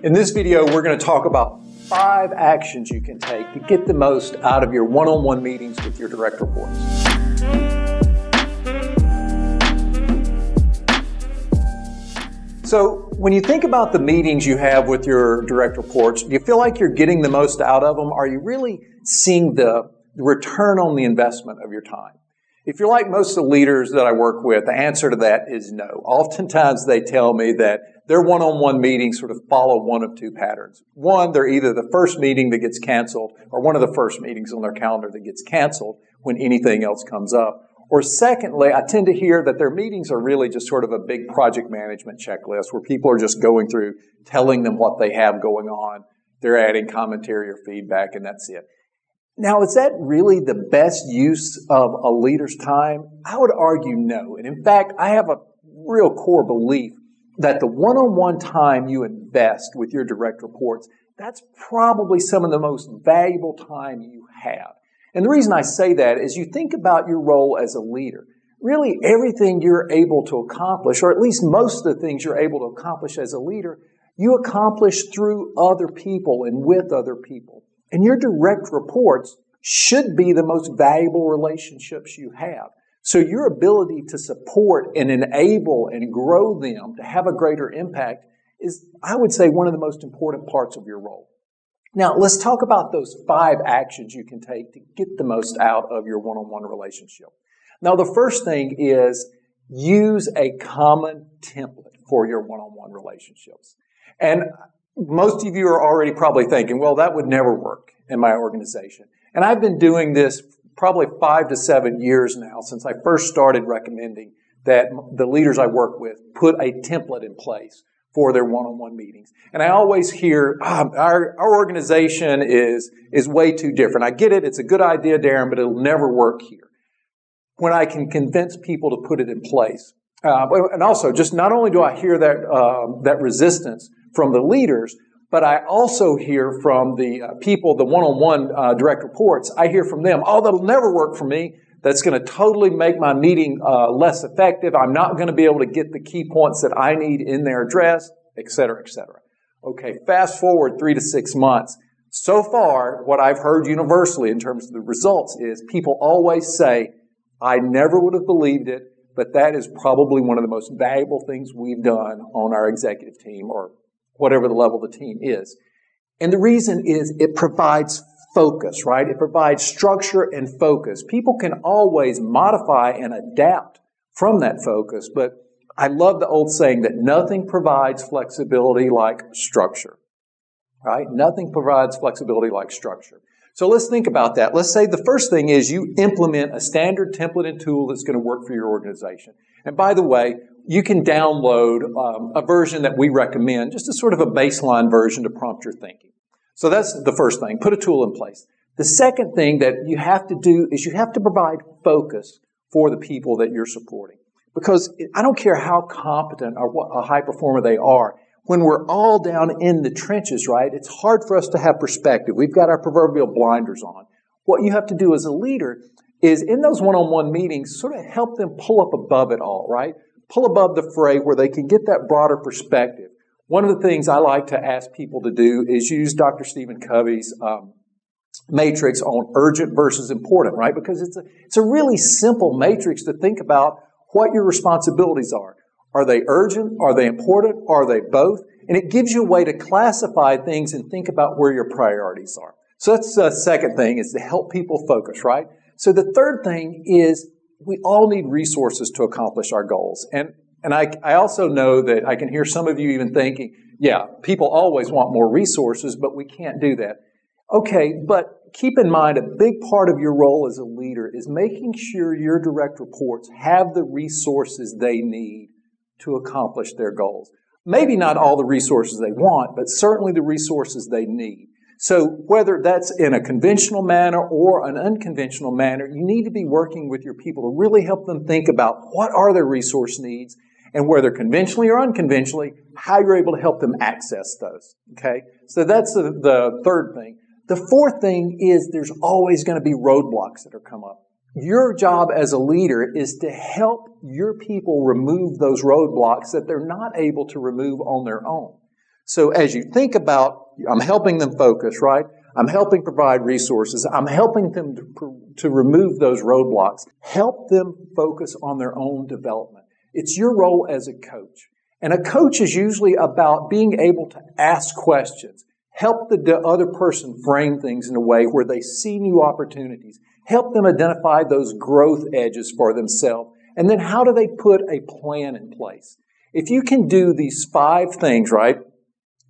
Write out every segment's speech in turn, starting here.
In this video, we're going to talk about 5 actions you can take to get the most out of your one-on-one meetings with your direct reports. So when you think about the meetings you have with your direct reports, do you feel like you're getting the most out of them? Are you really seeing the return on the investment of your time? If you're like most of the leaders that I work with, the answer to that is no. Oftentimes they tell me that their one-on-one meetings sort of follow one of 2 patterns. One, they're either the first meeting that gets canceled or one of the first meetings on their calendar that gets canceled when anything else comes up. Or secondly, I tend to hear that their meetings are really just sort of a big project management checklist where people are just going through, telling them what they have going on. They're adding commentary or feedback, and that's it. Now, is that really the best use of a leader's time? I would argue no. And in fact, I have a real core belief that the one-on-one time you invest with your direct reports, that's probably some of the most valuable time you have. And the reason I say that is you think about your role as a leader. Really, everything you're able to accomplish, or at least most of the things you're able to accomplish as a leader, you accomplish through other people and with other people. And your direct reports should be the most valuable relationships you have. So your ability to support and enable and grow them to have a greater impact is, I would say, one of the most important parts of your role. Now, let's talk about those 5 actions you can take to get the most out of your one-on-one relationship. Now, the first thing is use a common template for your one-on-one relationships. And most of you are already probably thinking, well, that would never work in my organization. And I've been doing this probably 5 to 7 years now since I first started recommending that the leaders I work with put a template in place for their one-on-one meetings. And I always hear, our organization is way too different. I get it. It's a good idea, Darin, but it'll never work here. When I can convince people to put it in place. And also, just not only do I hear that resistance from the leaders, but I also hear from the people, the one-on-one direct reports, I hear from them, oh, that'll never work for me. That's going to totally make my meeting less effective. I'm not going to be able to get the key points that I need in their address, et cetera, et cetera. Okay, fast forward 3 to 6 months. So far, what I've heard universally in terms of the results is people always say, I never would have believed it, but that is probably one of the most valuable things we've done on our executive team or whatever the level of the team is. And the reason is it provides focus, right? It provides structure and focus. People can always modify and adapt from that focus, but I love the old saying that nothing provides flexibility like structure, right? Nothing provides flexibility like structure. So let's think about that. Let's say the first thing is you implement a standard template and tool that's going to work for your organization. And by the way, you can download a version that we recommend, just a sort of a baseline version to prompt your thinking. So that's the first thing. Put a tool in place. The second thing that you have to do is you have to provide focus for the people that you're supporting. Because I don't care how competent or what a high performer they are, when we're all down in the trenches, right, it's hard for us to have perspective. We've got our proverbial blinders on. What you have to do as a leader is in those one-on-one meetings, sort of help them pull up above it all, right? Pull above the fray where they can get that broader perspective. One of the things I like to ask people to do is use Dr. Stephen Covey's matrix on urgent versus important, right? Because it's a really simple matrix to think about what your responsibilities are. Are they urgent? Are they important? Are they both? And it gives you a way to classify things and think about where your priorities are. So that's the second thing, is to help people focus, right? So the third thing is we all need resources to accomplish our goals. And I also know that I can hear some of you even thinking, yeah, people always want more resources, but we can't do that. Okay, but keep in mind a big part of your role as a leader is making sure your direct reports have the resources they need to accomplish their goals. Maybe not all the resources they want, but certainly the resources they need. So whether that's in a conventional manner or an unconventional manner, you need to be working with your people to really help them think about what are their resource needs and whether conventionally or unconventionally, how you're able to help them access those. Okay? So that's the third thing. The fourth thing is there's always going to be roadblocks that are come up. Your job as a leader is to help your people remove those roadblocks that they're not able to remove on their own. So as you think about, I'm helping them focus, right? I'm helping provide resources. I'm helping them to remove those roadblocks. Help them focus on their own development. It's your role as a coach. And a coach is usually about being able to ask questions, help the other person frame things in a way where they see new opportunities, help them identify those growth edges for themselves, and then how do they put a plan in place? If you can do these 5 things, right?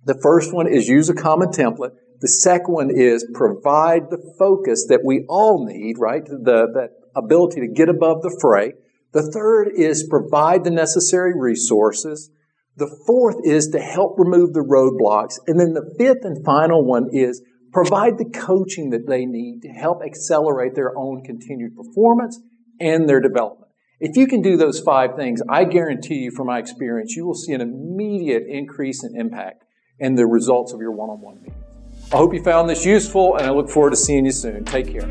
The first one is use a common template. The second one is provide the focus that we all need, right? That ability to get above the fray. The third is provide the necessary resources. The fourth is to help remove the roadblocks. And then the fifth and final one is provide the coaching that they need to help accelerate their own continued performance and their development. If you can do those 5 things, I guarantee you from my experience, you will see an immediate increase in impact and the results of your one-on-one meetings. I hope you found this useful, and I look forward to seeing you soon. Take care.